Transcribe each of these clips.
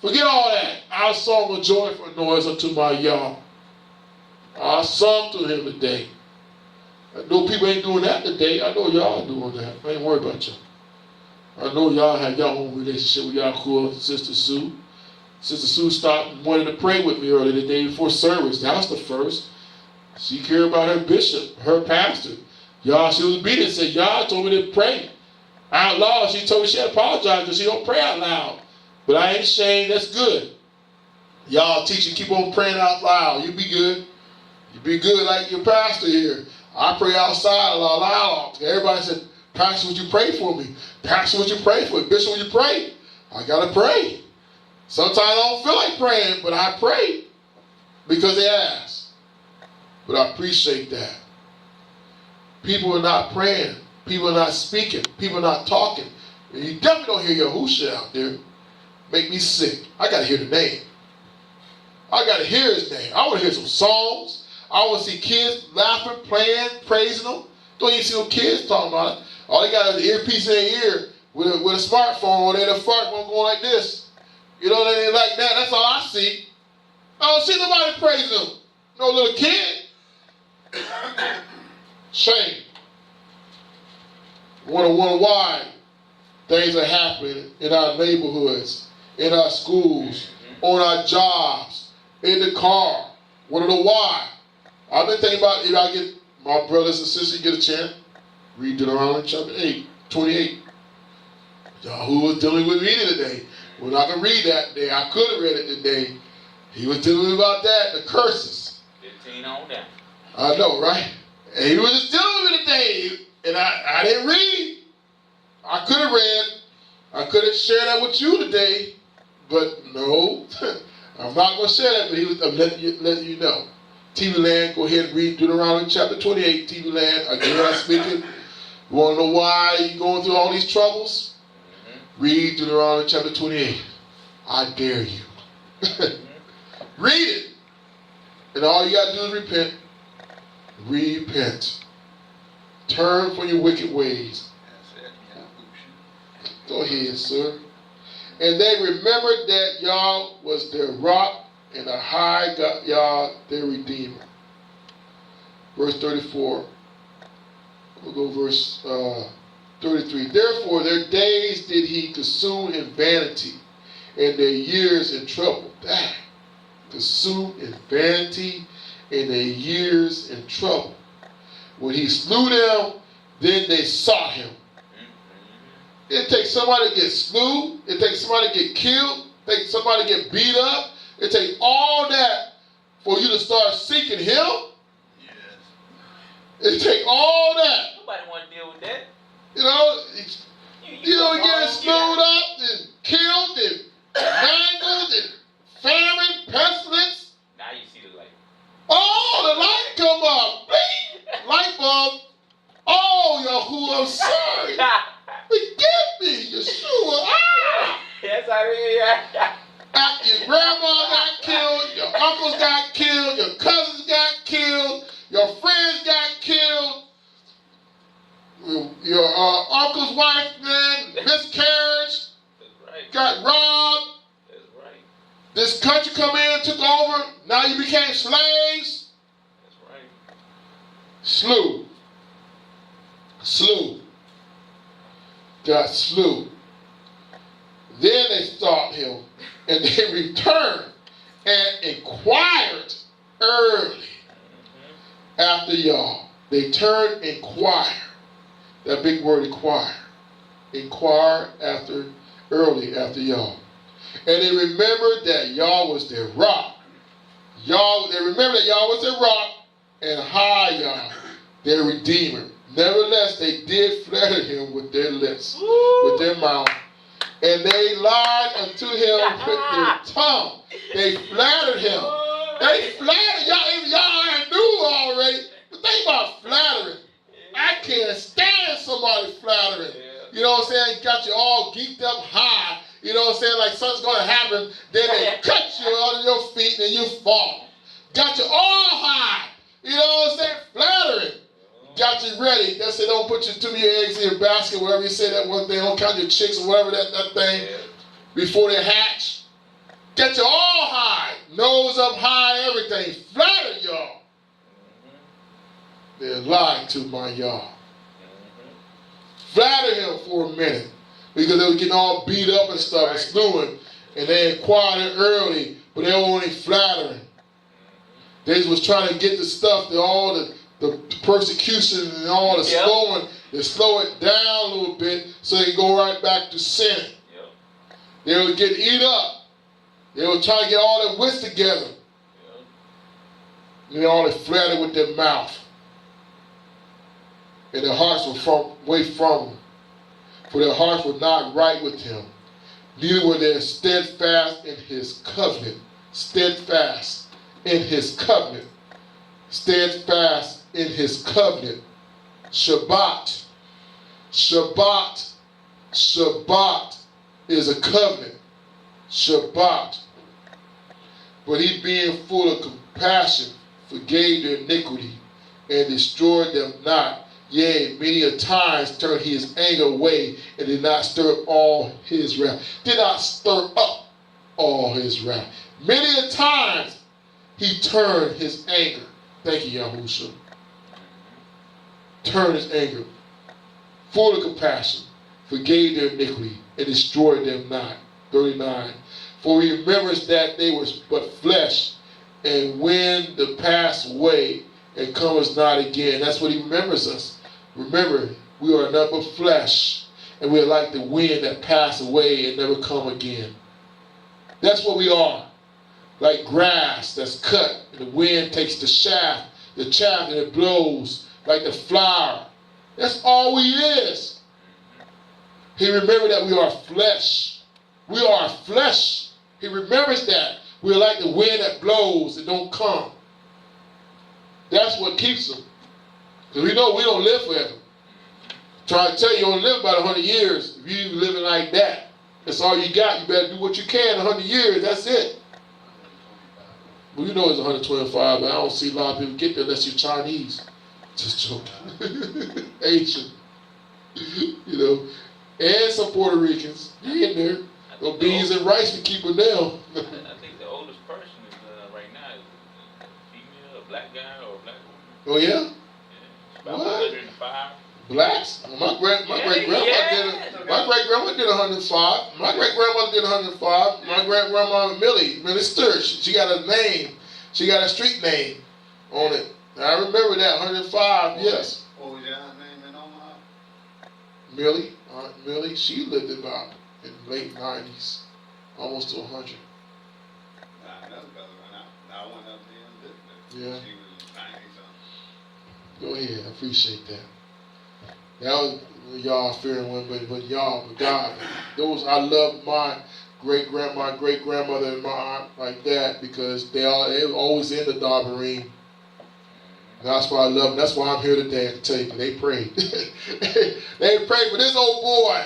Forget all that. I sung a joyful noise unto my Yah. I sung to him today. I know people ain't doing that today. I know y'all doing that. I ain't worried about you. I know y'all have your own relationship with y'all cool Sister Sue. Sister Sue stopped and wanted to pray with me earlier the day before service. That was the first. She cared about her bishop, her pastor. Y'all, she was obedient and said, y'all told me to pray out loud. She told me she apologized because she don't pray out loud. But I ain't ashamed. That's good. Y'all teaching, keep on praying out loud. You be good. You be good like your pastor here. I pray outside loud. Everybody said, Pastor, would you pray for me? Pastor, would you pray for me? Bishop, would you pray? I got to pray. Sometimes I don't feel like praying, but I pray because they ask. But I appreciate that. People are not praying. People are not speaking. People are not talking. And you definitely don't hear Yahushua out there. Make me sick. I got to hear the name. I got to hear his name. I want to hear some songs. I want to see kids laughing, playing, praising them. Don't even see no kids talking about it. All they got is an earpiece in their ear with a smartphone on there. The smartphone going like this. You know, they ain't like that. That's all I see. I don't see nobody praising them. No little kid. Shame. Wonder why things are happening in our neighborhoods, in our schools, on our jobs, in the car. Wanna know why? I've been thinking about it. I get my brothers and sisters get a chance. Read Deuteronomy chapter 28. Y'all who was dealing with me today. We're not going to read that today. I could have read it today. He was dealing about that, the curses. 15 on down. I know, right? And he was just dealing with it today. And I didn't read. I could have read. I could have shared that with you today. But no. I'm not going to share that, but he was letting you know. TV Land, go ahead and read Deuteronomy chapter 28. TV Land, again I'm speaking. You want to know why you're going through all these troubles? Read Deuteronomy chapter 28. I dare you. Read it. And all you got to do is repent. Repent. Turn from your wicked ways. Go ahead, sir. And they remembered that Yah was their rock and the high God, Yah their redeemer. Verse 34. We'll go verse 33. Therefore their days did he consume in vanity, and their years in trouble. That consumed in vanity, and their years in trouble. When he slew them, then they sought him. It takes somebody to get slew. It takes somebody to get killed. It takes somebody to get beat up. It takes all that for you to start seeking him. Yes. It takes all that. Nobody want to deal with that. You know, getting slewed up and killed and mangled and famine, pestilence. Now you see the light. Oh, the light come up. Bling! Light bulb. Oh, Yahuwah, I'm sorry. Forgive me, Yeshua. Ah! Yes, I mean, Your grandma got killed, your uncles got killed, your cousins got killed, your friends got killed, your uncle's wife, man, miscarriage, right. Got robbed. That's right. This country come in, took over, now you became slaves. That's right. Slew. Got slew. Then they sought him, and they returned and inquired early after Yah. They turned and inquire. That big word, inquire. Inquire early after Yah. And they remembered that Yah was their rock. They remembered that Yah was their rock, and high Yah, their redeemer. Nevertheless, they did flatter him with their lips, with their mouth. And they lied unto him with their tongue. They flattered him. They flattered. Y'all knew already. But think about flattering. I can't stand somebody flattering. You know what I'm saying? Got you all geeked up high. You know what I'm saying? Like something's going to happen. Then they cut you under your feet and you fall. Got you all high. You know what I'm saying? Flattering. Got you ready. They say don't put too many eggs in your basket, whatever you say that one thing. Don't count your chicks or whatever that thing before they hatch. nose up high, everything. Flatter y'all. They're lying to my y'all. Flatter him for a minute. Because they were getting all beat up and stuff and slewing. And they inquired early, but they were only flattering. They was trying to get the stuff, all the persecution and all the slowing, they slow it down a little bit so they go right back to sin. Yep. They would get eat up. They were trying to get all their wits together. Yep. And they only flattered with their mouth. And their hearts were away from him. For their hearts were not right with him. Neither were they steadfast in his covenant. Steadfast in his covenant. Steadfast in his covenant. Shabbat. Shabbat. Shabbat is a covenant. Shabbat. But he, being full of compassion, forgave their iniquity and destroyed them not. Yea, many a times turned his anger away and did not stir up all his wrath. Did not stir up all his wrath. Many a times he turned his anger. Thank you, Yahusha. Turned his anger. Full of compassion. Forgave their iniquity and destroyed them not. 39. For he remembers that they were but flesh, and when the pass away and cometh not again. That's what he remembers us. Remember, we are not but flesh, and we are like the wind that pass away and never come again. That's what we are. Like grass that's cut, and the wind takes the chaff, and it blows like the flower. That's all we is. He remembered that we are flesh. We are flesh. He remembers that. We are like the wind that blows and don't come. That's what keeps him. Because we know we don't live forever. Trying to tell you, you only live about 100 years. If you living like that, that's all you got. You better do what you can 100 years. That's it. Well, you know it's 125, but I don't see a lot of people get there unless you're Chinese. Just joking. Asian. You know. And some Puerto Ricans. You in there. No beans and rice we keep it down. I think the oldest person is right now is a female, a black guy, or a black woman. Oh, yeah? About 105. Blacks? My great grandma did 105. My great grandmother did 105. My great grandma Millie Sturch, she got a name. She got a street name on it. I remember that 105. Yes. What was your aunt's name in Omaha? Millie, Aunt Millie. She lived about in the late 90s, almost to 100. Nah, that's because I went up there and lived there. Yeah. She was 90 something. Go ahead. I appreciate that. That was y'all fearing one, but y'all, but God, those I love my great grandmother, and my aunt like that because they were always in the Darbarine. That's why I love them. That's why I'm here today to tell you. They prayed. They prayed for this old boy.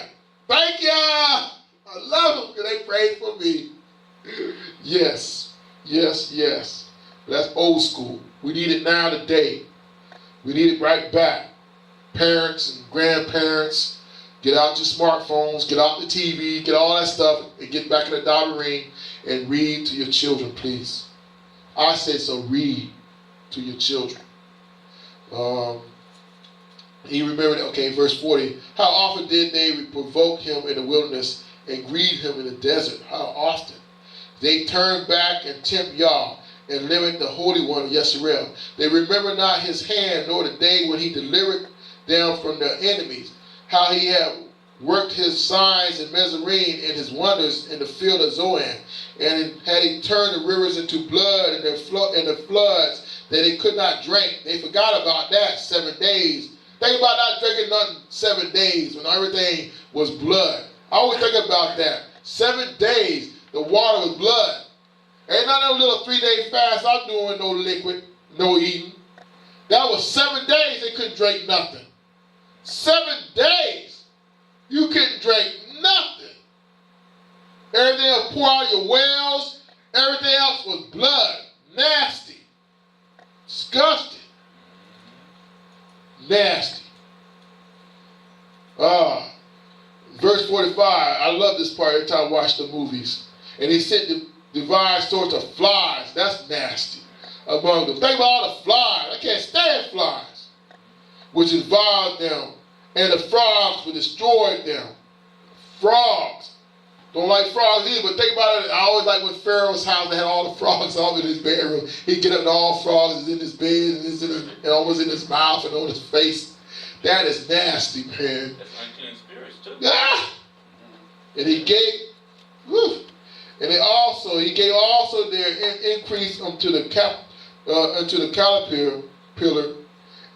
Thank ya. I love them because they prayed for me. Yes. That's old school. We need it now today. We need it right back. Parents and grandparents, get out your smartphones, get out the TV, get all that stuff, and get back in the Darbarine and read to your children, please. I say so, read to your children. He remembered, okay, verse 40. How often did they provoke him in the wilderness and grieve him in the desert? How often? They turned back and tempt Yah and limit the Holy One of Yisrael. They remember not his hand, nor the day when he delivered them from their enemies. How he had worked his signs in Mizraim and his wonders in the field of Zoan. And had he turned the rivers into blood and the floods that they could not drink. They forgot about that 7 days. Think about not drinking nothing 7 days when everything was blood. I always think about that. 7 days, the water was blood. Ain't not a little 3-day fast I'm doing, no liquid, no eating. That was 7 days they couldn't drink nothing. 7 days you couldn't drink nothing. Everything else pour out your wells. Everything else was blood. Nasty. Disgusting. Nasty. Verse 45. I love this part every time I watch the movies. And he sent devised sorts of flies. That's nasty. Among them. Think about all the flies. I can't stand flies. Which devoured them. And the frogs would destroy them. Frogs. Don't like frogs either, but think about it. I always like when Pharaoh's house, they had all the frogs all in his bedroom. He'd get up and all frogs is in his bed and almost in his mouth and on his face. That is nasty, man. That's unclean spirits too. Ah! And he gave, and he gave also their increase unto the caterpillar,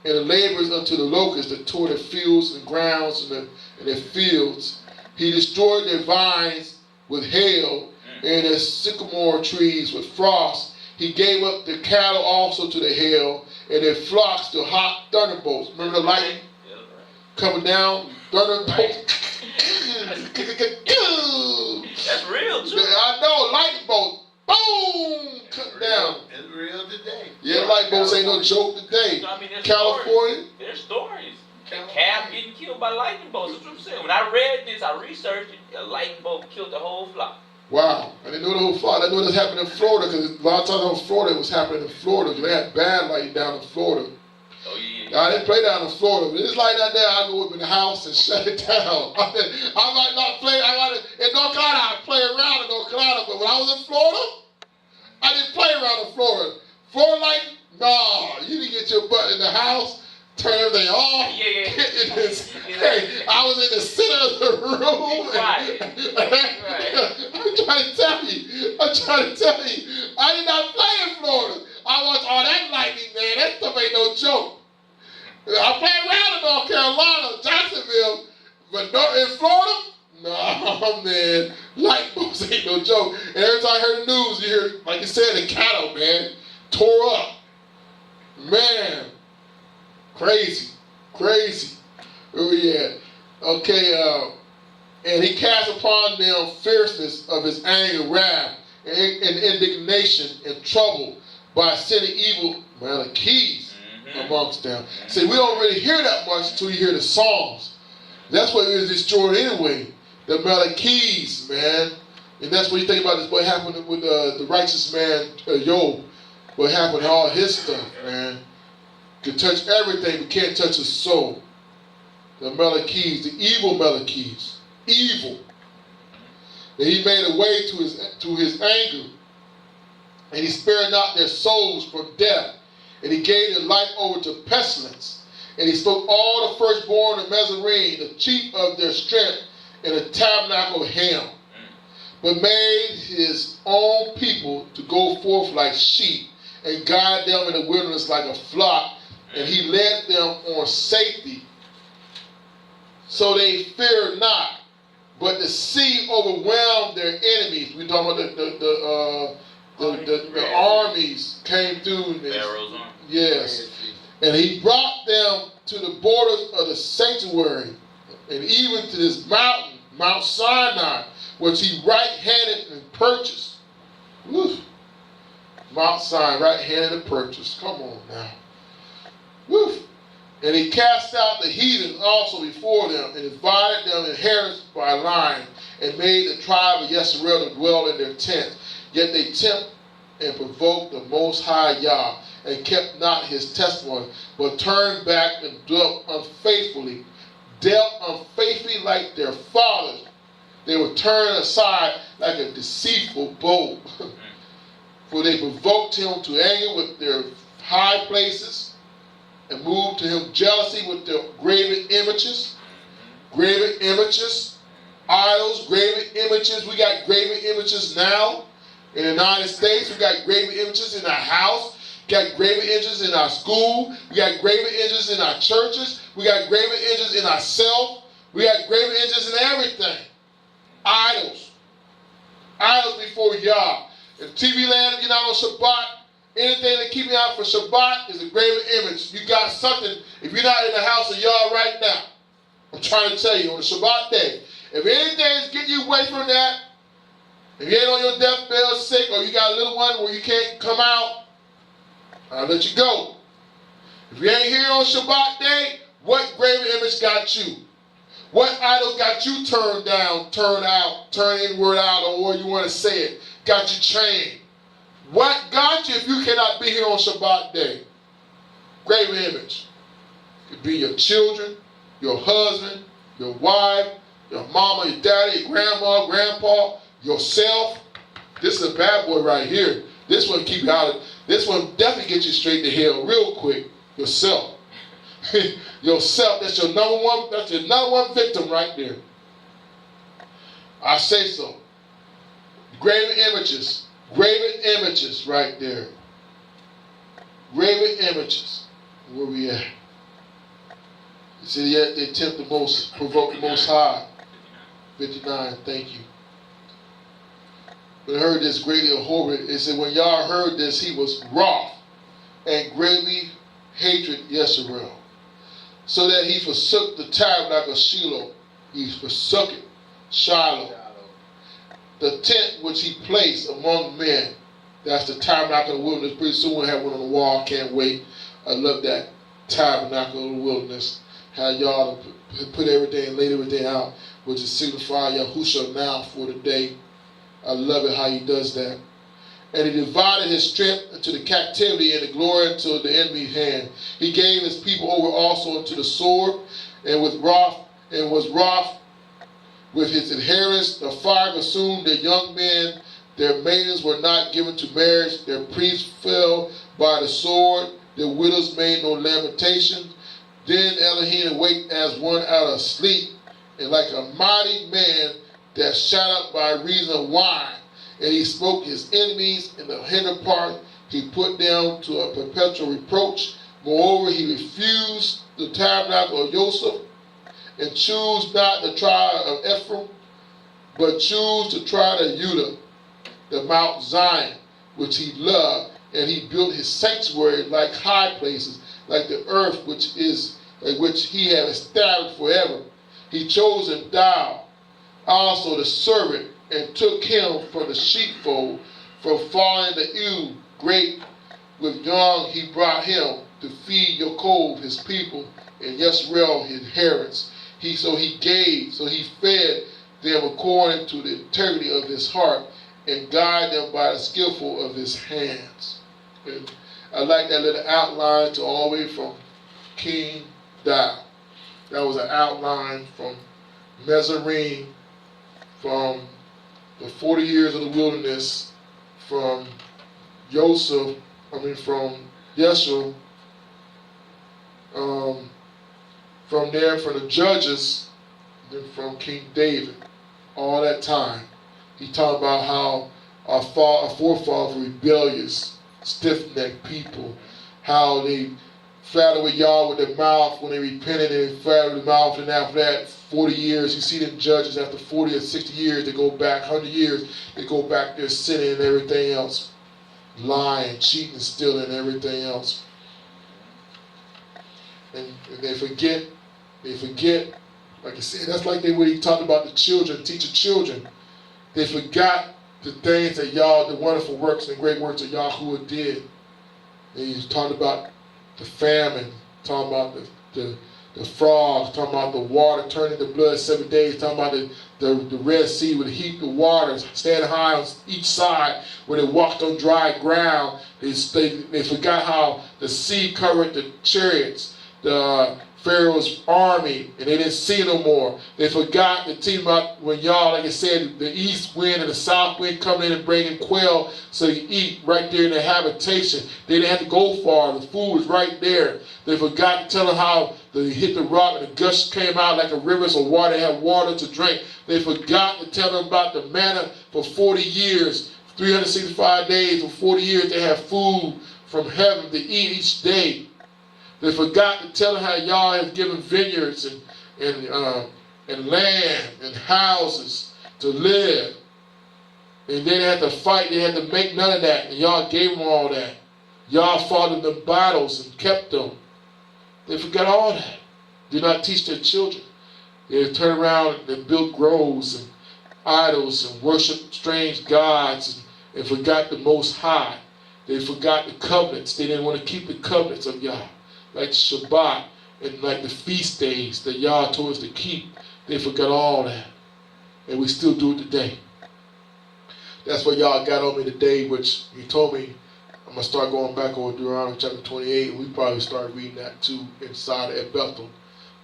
and the laborers unto the locusts that tore their fields and grounds and their fields. He destroyed their vines with hail and their sycamore trees with frost. He gave up the cattle also to the hail and their flocks to hot thunderbolts. Remember the lightning coming down? Thunderbolts. That's real too. I know, lightning bolt. Boom! Cut down. It's real today. Yeah, lightning bolts ain't no joke today. I mean, California. There's stories. A calf getting killed by lightning bolts. That's what I'm saying. When I read this, I researched it. A lightning bolt killed the whole flock. Wow. I didn't know the whole flock. I didn't know this happened in Florida because a lot of times in Florida it was happening in Florida because they had bad lightning down in Florida. Oh, yeah. I didn't play down in Florida, but it's like that there. I go up in the house and shut it down. I might not play. In North Carolina, I play around in North Carolina, but when I was in Florida, I didn't play around in Florida. Florida lightning? No. You didn't get your butt in the house. Turn everything off. Yeah. Hey, I was in the center of the room. Right. I'm trying to tell you. I did not play in Florida. I watched all that lightning, man. That stuff ain't no joke. I play around in North Carolina, Jacksonville, but in Florida, no, man. Light bulbs ain't no joke. And every time I heard the news, you hear, like you said, the cattle, man, tore up. Man. Crazy. Where we at? Okay, and he cast upon them fierceness of his anger, wrath, and indignation, and trouble by sending evil Malachi's amongst them. See, we don't really hear that much until you hear the Psalms. That's what is destroyed anyway. The Malachi's, man. And that's what you think about this, what happened with the righteous man, Job. What happened to all his stuff, man. Can touch everything, but can't touch his soul. The Malachi's, the evil Malachi's, evil. And he made a way to his anger, and he spared not their souls from death, and he gave their life over to pestilence, and he spoke all the firstborn of Mezarine, the chief of their strength, in the tabernacle of Ham, but made his own people to go forth like sheep, and guide them in the wilderness like a flock. And he led them on safety, so they feared not. But the sea overwhelmed their enemies. We're talking about the armies came through. Pharaoh's army. Yes. And he brought them to the borders of the sanctuary, and even to this mountain, Mount Sinai, which he right-handed and purchased. Woo. Mount Sinai, right-handed and purchased. Come on now. Woo. And he cast out the heathens also before them, and divided them in inheritance by line, and made the tribe of Yisrael to dwell in their tents. Yet they tempt and provoked the Most High Yah, and kept not his testimony, but turned back and dealt unfaithfully like their fathers. They were turned aside like a deceitful bow. For they provoked him to anger with their high places, and moved to him jealousy with their graven images, idols, graven images. We got graven images now in the United States. We got graven images in our house. We got graven images in our school. We got graven images in our churches. We got graven images in ourselves. We got graven images in everything. Idols before Yah. In TV land, if you're not on Shabbat, anything that keep you out for Shabbat is a graven image. You got something. If you're not in the house of Yah right now, I'm trying to tell you, on the Shabbat day, if anything is getting you away from that, if you ain't on your deathbed sick, or you got a little one where you can't come out, I'll let you go. If you ain't here on Shabbat day, what graven image got you? What idol got you turned down, turned out, turned inward out, or you want to say it? got you trained. What got you if you cannot be here on Shabbat day? Graven image. It could be your children, your husband, your wife, your mama, your daddy, your grandma, grandpa, yourself. This is a bad boy right here. This one keep you out of, this one definitely gets you straight to hell real quick. Yourself. Yourself, that's your number one victim right there. I say so. Graven images right there. Graven images. Where we at? You see, yet they tempt the most, provoke the most high. 59, thank you. When I heard this greatly abhorred, it said, when Yah heard this, he was wroth and greatly hated Yisrael, so that he forsook the tabernacle of Shiloh. He forsook it, Shiloh. The tent which he placed among men. That's the tabernacle of the wilderness. Pretty soon we'll have one on the wall. Can't wait. I love that tabernacle of the wilderness. How y'all put everything, laid everything out, which is signify Yahusha now for the day. I love it how he does that. And he divided his strength into the captivity and the glory into the enemy's hand. He gave his people over also into the sword, and was wroth with his adherents. The fire consumed their young men. Their maidens were not given to marriage. Their priests fell by the sword. Their widows made no lamentation. Then Elohim awaked as one out of sleep, and like a mighty man that shut up by reason of wine. And he spoke his enemies in the hinder part. He put them to a perpetual reproach. Moreover, he refused the tabernacle of Joseph, and chose not the tribe of Ephraim, but chose the tribe of Judah, the Mount Zion, which he loved. And he built his sanctuary like high places, like the earth which he had established forever. He chose him thou, also the servant, and took him from the sheepfold, from falling the ewe great with young. He brought him to feed Yaakov his people, and Yisrael his inheritance. He fed them according to the integrity of his heart, and guided them by the skillful of his hands. And I like that little outline to all the way from King down. That was an outline from Mezarine, from the 40 years of the wilderness, from Yeshua, from there, from the judges, then from King David. All that time, he talked about how our forefathers were rebellious, stiff-necked people, how they flattered with Yah with their mouth when they repented, and they flattered with their mouth, and after that, 40 years, you see them judges after 40 or 60 years, they go back, 100 years, they go back there sinning and everything else. Lying, cheating, stealing, and everything else. And they forget, like I said, that's like when he talked about the children, teaching children. They forgot the things that the wonderful works and great works that Yahuwah did. And he talked about the famine, talking about the frogs, talking about the water turning to blood 7 days, talking about the Red Sea with the heat, the waters standing high on each side when they walked on dry ground. They forgot how the sea covered the chariots, the Pharaoh's army, and they didn't see no more. They forgot to teach about when like I said, the east wind and the south wind coming in and bringing quail so you eat right there in their habitation. They didn't have to go far. The food was right there. They forgot to tell them how they hit the rock and the gush came out like a rivers of water. They had water to drink. They forgot to tell them about the manna for 40 years, 365 days for 40 years. They had food from heaven to eat each day. They forgot to tell them how Yah has given vineyards and land and houses to live. And they didn't have to fight. They had to make none of that. And Yah gave them all that. Yah fought in the battles and kept them. They forgot all that. Did not teach their children. They turned around and built groves and idols and worshiped strange gods and forgot the Most High. They forgot the covenants. They didn't want to keep the covenants of Yah. Like the Shabbat and like the feast days that Yah told us to keep. They forgot all that. And we still do it today. That's what y'all got on me today, which he told me I'm going to start going back over Deuteronomy chapter 28. We probably start reading that too inside of El-beth-el.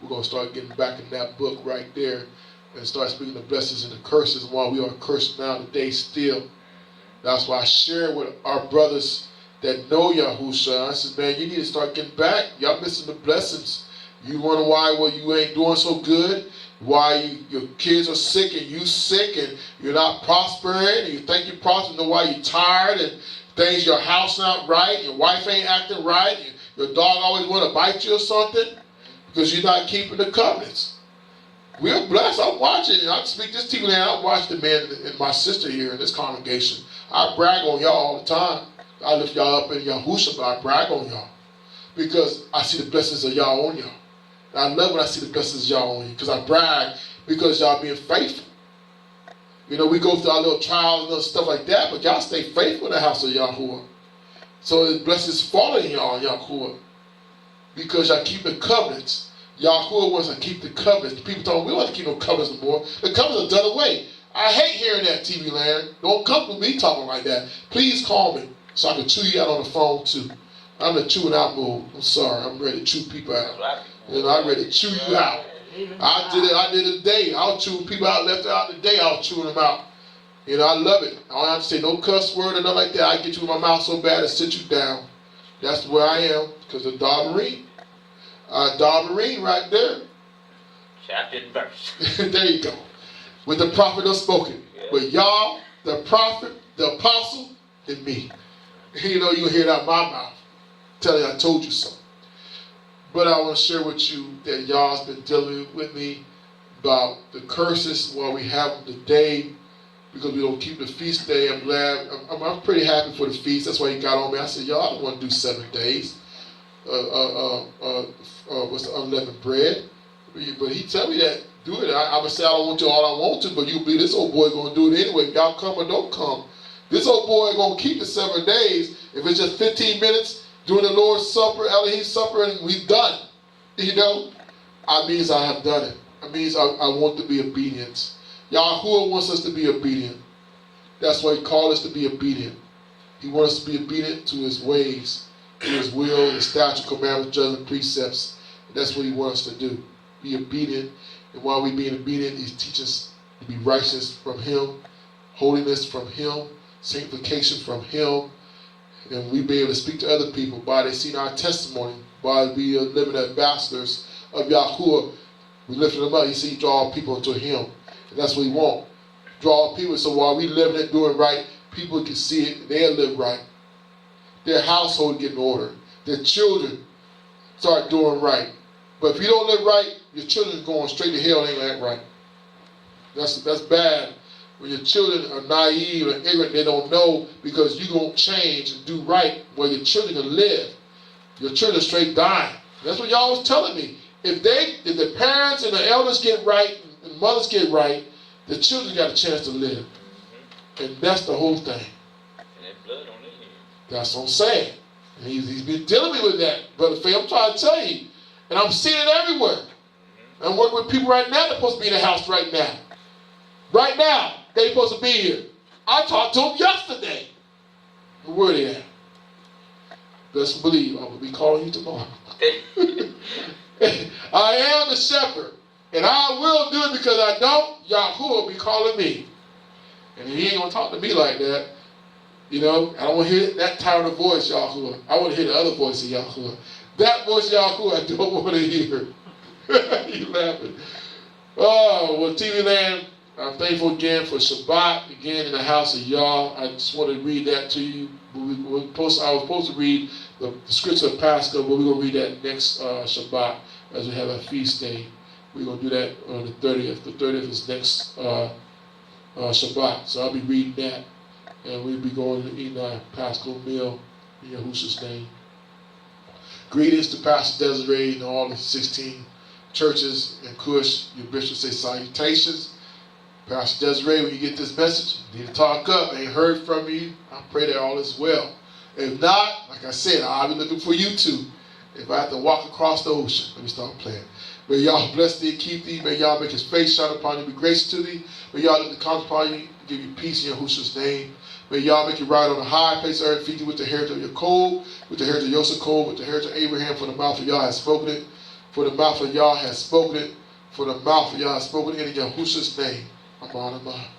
We're going to start getting back in that book right there and start speaking the blessings and the curses while we are cursed now today still. That's why I share with our brothers that know Yahusha. I said, man, you need to start getting back. Y'all missing the blessings. You wonder why you ain't doing so good, why your kids are sick and you sick and you're not prospering and you think you're prospering, know why you're tired and things, your house not right, your wife ain't acting right, and your dog always want to bite you or something because you're not keeping the covenants. We're blessed. I'm watching. I speak this TV now. I watch the men and my sister here in this congregation. I brag on y'all all the time. I lift y'all up in Yahusha, but I brag on y'all because I see the blessings of y'all on y'all. And I love when I see the blessings of y'all on you because I brag because y'all being faithful. You know, we go through our little trials and stuff like that, but y'all stay faithful in the house of Yahuwah. So the blessings following y'all, Yahuwah, because y'all keep the covenants. Yahuwah wants to keep the covenants. The people told me, we don't want to keep no covenants no more. The covenants are done away. I hate hearing that, TV land. Don't come to me talking like that. Please call me so I can chew you out on the phone too. I'm in the chewing out mode. I'm sorry. I'm ready to chew people out. You know, I'm ready to chew you out. I did it today. I was chewing people out, left out today. I was chewing them out. You know, I love it. I don't have to say no cuss word or nothing like that. I get you in my mouth so bad and sit you down. That's where I am because of Darmarine. Darmarine right there. Chapter and verse. There you go. With the prophet unspoken. Yeah. With y'all, the prophet, the apostle, and me. You know, you hear it out of my mouth. Tell you I told you so. But I want to share with you that y'all's been dealing with me about the curses while we have them today because we don't keep the feast day. I'm glad. I'm pretty happy for the feast. That's why he got on me. I said, y'all, I don't want to do 7 days. What's the unleavened bread? But he tell me that, do it. I'm going to say I don't want to all I want to, but you be this old boy going to do it anyway. If y'all come or don't come. This old boy going to keep the 7 days. If it's just 15 minutes, doing the Lord's Supper, Elohim's Supper, and we've done. You know, it means I have done it. It means I want to be obedient. Yahuwah wants us to be obedient. That's why he called us to be obedient. He wants us to be obedient to his ways, to his will, his statute, commandments, judgment, precepts. And that's what he wants us to do. Be obedient. And while we're being obedient, he teaches us to be righteous from him, holiness from him, sanctification from him. And we be able to speak to other people by they see our testimony, by we are living ambassadors of Yahuwah. We lifting them up. He see draw people to him. And that's what we want. Draw people so while we living and doing right, people can see it and they'll live right. Their household get in order. Their children start doing right. But if you don't live right, your children going straight to hell and ain't gonna act right. That's bad. When your children are naive and ignorant, they don't know because you don't change and do right where your children can live. Your children straight dying. That's what y'all was telling me. If the parents and the elders get right and mothers get right, the children got a chance to live. And that's the whole thing. And that blood on their hands. That's what I'm saying. And he's been dealing me with that. Brother Faye, I'm trying to tell you. And I'm seeing it everywhere. I'm working with people right now that are supposed to be in the house right now. Right now, they're supposed to be here. I talked to them yesterday. Where are they at? Best believe I will be calling you tomorrow. I am the shepherd. And I will do it because I don't. Yahuwah will be calling me. And he ain't going to talk to me like that. You know, I don't want to hear that tired of voice, Yahuwah. I want to hear the other voice of Yahuwah. That voice, Yahuwah, I don't want to hear. You laughing. Oh, well, TV land, I'm thankful again for Shabbat, again in the house of Yah. I just want to read that to you. I was supposed to read the scripture of Pascha, but we're going to read that next Shabbat as we have a feast day. We're going to do that on the 30th. The 30th is next Shabbat. So I'll be reading that. And we'll be going to eat our Paschal meal in Yahushua's name. Greetings to Pastor Desiree and all the 16 churches in Kush. Your bishop say salutations. Pastor Desiree, when you get this message, you need to talk up. I ain't heard from you. I pray that all is well. If not, like I said, I'll be looking for you too. If I have to walk across the ocean, let me start playing. May y'all bless thee, keep thee. May y'all make his face shine upon you, be gracious to thee. May y'all look to come upon you, give you peace in Yahushua's name. May y'all make you ride on a high place of earth, feed you with the heritage of your cold, with the heritage of Yosef cold, with the heritage of Abraham, for the mouth of Yah has spoken it. For the mouth of Yah has spoken it. For the mouth of Yah has spoken it in Yahushua's name. Amen.